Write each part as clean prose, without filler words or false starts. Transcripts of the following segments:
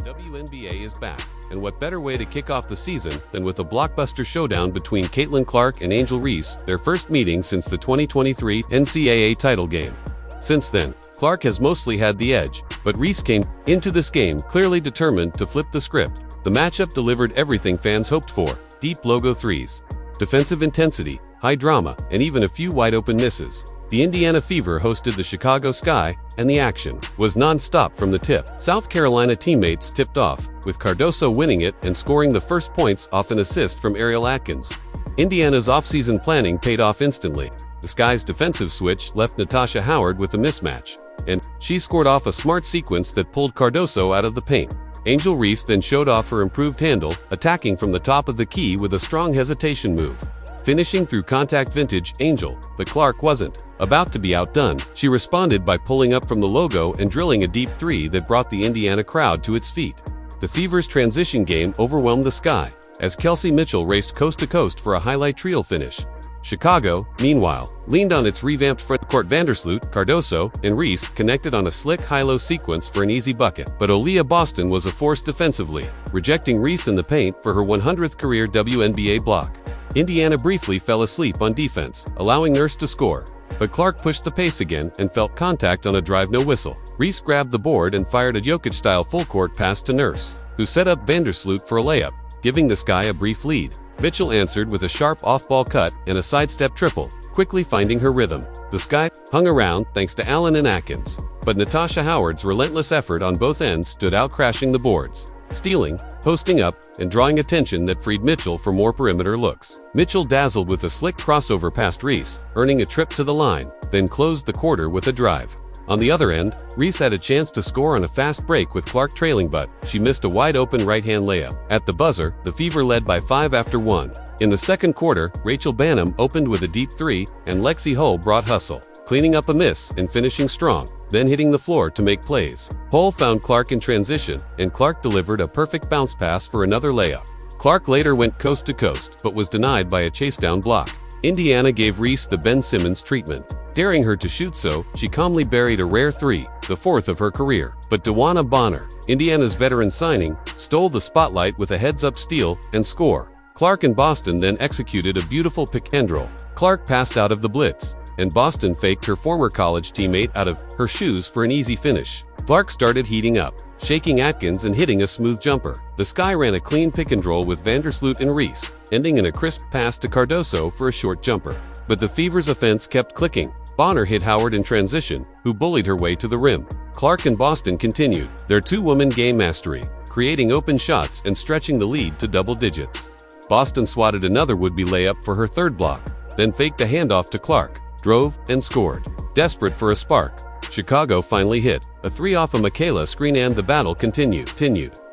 WNBA is back, and what better way to kick off the season than with a blockbuster showdown between Caitlin Clark and Angel Reese, their first meeting since the 2023 NCAA title game. Since then, Clark has mostly had the edge, but Reese came into this game clearly determined to flip the script. The matchup delivered everything fans hoped for: deep logo threes, defensive intensity, high drama, and even a few wide-open misses. The Indiana Fever hosted the Chicago Sky, and the action was non-stop from the tip. South Carolina teammates tipped off, with Cardoso winning it and scoring the first points off an assist from Ariel Atkins. Indiana's offseason planning paid off instantly. The Sky's defensive switch left Natasha Howard with a mismatch, and she scored off a smart sequence that pulled Cardoso out of the paint. Angel Reese then showed off her improved handle, attacking from the top of the key with a strong hesitation move. Finishing through contact vintage Angel, but Clark wasn't about to be outdone. She responded by pulling up from the logo and drilling a deep three that brought the Indiana crowd to its feet. The Fever's transition game overwhelmed the Sky, as Kelsey Mitchell raced coast to coast for a highlight reel finish. Chicago, meanwhile, leaned on its revamped frontcourt. Vandersloot, Cardoso, and Reese connected on a slick high-low sequence for an easy bucket, but Aaliyah Boston was a force defensively, rejecting Reese in the paint for her 100th career WNBA block. Indiana briefly fell asleep on defense, allowing Nurse to score, but Clark pushed the pace again and felt contact on a drive no whistle. Reese grabbed the board and fired a Jokic-style full-court pass to Nurse, who set up Vandersloot for a layup, giving the Sky a brief lead. Mitchell answered with a sharp off-ball cut and a sidestep triple, quickly finding her rhythm. The Sky hung around thanks to Allen and Atkins, but Natasha Howard's relentless effort on both ends stood out, crashing the boards, stealing, posting up, and drawing attention that freed Mitchell for more perimeter looks. Mitchell dazzled with a slick crossover past Reese, earning a trip to the line, then closed the quarter with a drive. On the other end, Reese had a chance to score on a fast break with Clark trailing, but she missed a wide-open right-hand layup. At the buzzer, the Fever led by 5 after 1. In the second quarter, Rachel Banham opened with a deep three, and Lexi Hull brought hustle, cleaning up a miss and finishing strong, then hitting the floor to make plays. Hull found Clark in transition, and Clark delivered a perfect bounce pass for another layup. Clark later went coast to coast, but was denied by a chase-down block. Indiana gave Reese the Ben Simmons treatment, daring her to shoot, so she calmly buried a rare three, the 4th of her career. But DeWanna Bonner, Indiana's veteran signing, stole the spotlight with a heads-up steal and score. Clark and Boston then executed a beautiful pick and roll. Clark passed out of the blitz, and Boston faked her former college teammate out of her shoes for an easy finish. Clark started heating up, shaking Atkins and hitting a smooth jumper. The Sky ran a clean pick and roll with Vandersloot and Reese, ending in a crisp pass to Cardoso for a short jumper. But the Fever's offense kept clicking. Bonner hit Howard in transition, who bullied her way to the rim. Clark and Boston continued their two-woman game mastery, creating open shots and stretching the lead to double digits. Boston swatted another would-be layup for her third block, then faked a handoff to Clark, drove, and scored. Desperate for a spark, Chicago finally hit a three off a Michaela screen, and the battle continued.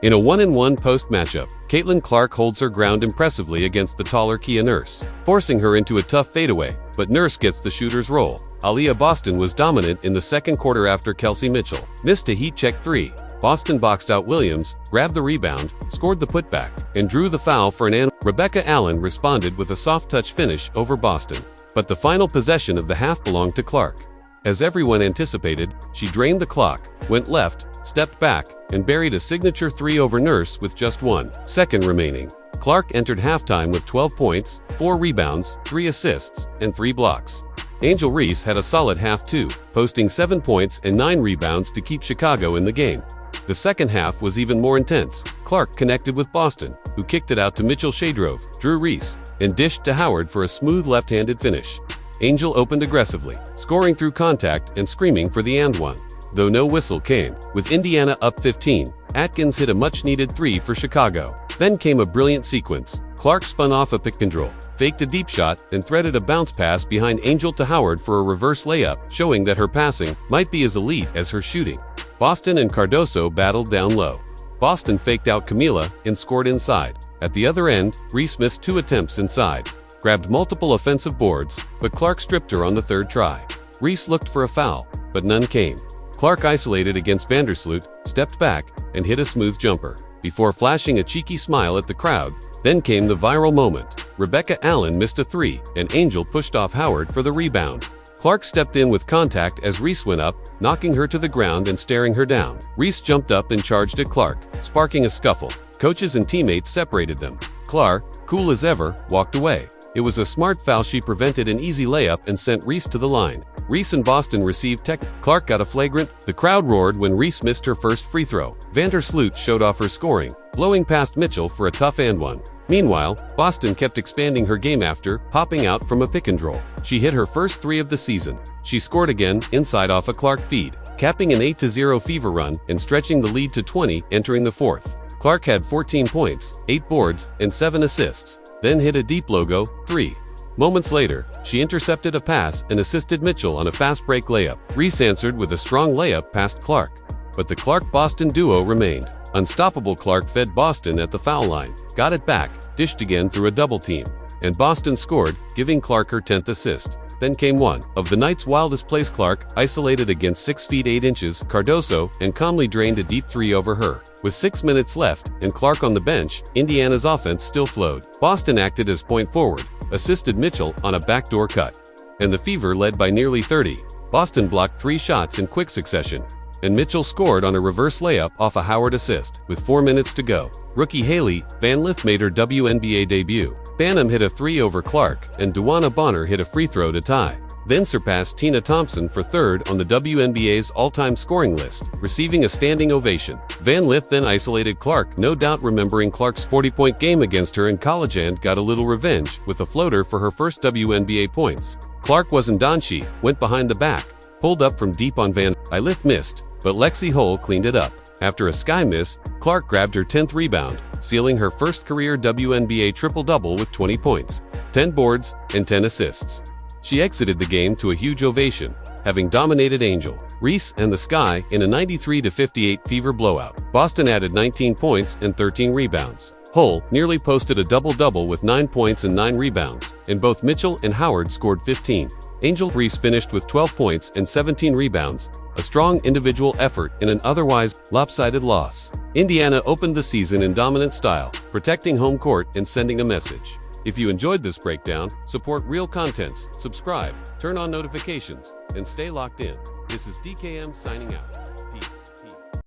In a 1-on-1 post matchup, Caitlin Clark holds her ground impressively against the taller Kia Nurse, forcing her into a tough fadeaway, but Nurse gets the shooter's roll. Aaliyah Boston was dominant in the second quarter after Kelsey Mitchell missed a heat-check three. Boston boxed out Williams, grabbed the rebound, scored the putback, and drew the foul for an and. Rebecca Allen responded with a soft-touch finish over Boston, but the final possession of the half belonged to Clark. As everyone anticipated, she drained the clock, went left, stepped back, and buried a signature three over Nurse with just 1 second remaining. Clark entered halftime with 12 points, 4 rebounds, 3 assists, and 3 blocks. Angel Reese had a solid half too, posting 7 points and 9 rebounds to keep Chicago in the game. The second half was even more intense. Clark connected with Boston, who kicked it out to Mitchell Shadrove, drew Reese, and dished to Howard for a smooth left-handed finish. Angel opened aggressively, scoring through contact and screaming for the and one, though no whistle came. With Indiana up 15, Atkins hit a much-needed three for Chicago. Then came a brilliant sequence. Clark spun off a pick and roll, faked a deep shot, and threaded a bounce pass behind Angel to Howard for a reverse layup, showing that her passing might be as elite as her shooting. Boston and Cardoso battled down low. Boston faked out Camila and scored inside. At the other end, Reese missed 2 attempts inside, grabbed multiple offensive boards, but Clark stripped her on the third try. Reese looked for a foul, but none came. Clark isolated against Vandersloot, stepped back, and hit a smooth jumper, before flashing a cheeky smile at the crowd. Then came the viral moment. Rebecca Allen missed a three, and Angel pushed off Howard for the rebound. Clark stepped in with contact as Reese went up, knocking her to the ground and staring her down. Reese jumped up and charged at Clark, sparking a scuffle. Coaches and teammates separated them. Clark, cool as ever, walked away. It was a smart foul. She prevented an easy layup and sent Reese to the line. Reese and Boston received tech. Clark got a flagrant. The crowd roared when Reese missed her first free throw. Vandersloot showed off her scoring, blowing past Mitchell for a tough and one. Meanwhile, Boston kept expanding her game after popping out from a pick and roll. She hit her first three of the season. She scored again inside off a Clark feed, capping an 8-0 Fever run and stretching the lead to 20 entering the fourth. Clark had 14 points, 8 boards, and 7 assists, then hit a deep logo 3. Moments later, she intercepted a pass and assisted Mitchell on a fast break layup. Reese answered with a strong layup past Clark. But the Clark-Boston duo remained unstoppable. Clark fed Boston at the foul line, got it back, dished again through a double team, and Boston scored, giving Clark her 10th assist. Then came one of the night's wildest plays. Clark, isolated against 6 feet 8 inches Cardoso, and calmly drained a deep three over her. With 6 minutes left and Clark on the bench, Indiana's offense still flowed. Boston acted as point forward, assisted Mitchell on a backdoor cut, and the Fever led by nearly 30. Boston blocked 3 shots in quick succession, and Mitchell scored on a reverse layup off a Howard assist. With 4 minutes to go, rookie Haley Van Lith made her WNBA debut. Banham hit a 3 over Clark, and Duana Bonner hit a free throw to tie, then surpassed Tina Thompson for third on the WNBA's all-time scoring list, receiving a standing ovation. Van Lith then isolated Clark, no doubt remembering Clark's 40-point game against her in college, and got a little revenge with a floater for her first WNBA points. Clark wasn't done. She went behind the back, pulled up from deep on Van Lith missed, but Lexi Hull cleaned it up. After a sky miss, Clark grabbed her 10th rebound, sealing her first career WNBA triple-double with 20 points, 10 boards, and 10 assists. She exited the game to a huge ovation, having dominated Angel, Reese, and the Sky in a 93-58 Fever blowout. Boston added 19 points and 13 rebounds. Hull nearly posted a double-double with 9 points and 9 rebounds, and both Mitchell and Howard scored 15. Angel Reese finished with 12 points and 17 rebounds, a strong individual effort in an otherwise lopsided loss. Indiana opened the season in dominant style, protecting home court and sending a message. If you enjoyed this breakdown, support real contents, subscribe, turn on notifications, and stay locked in. This is DKM signing out.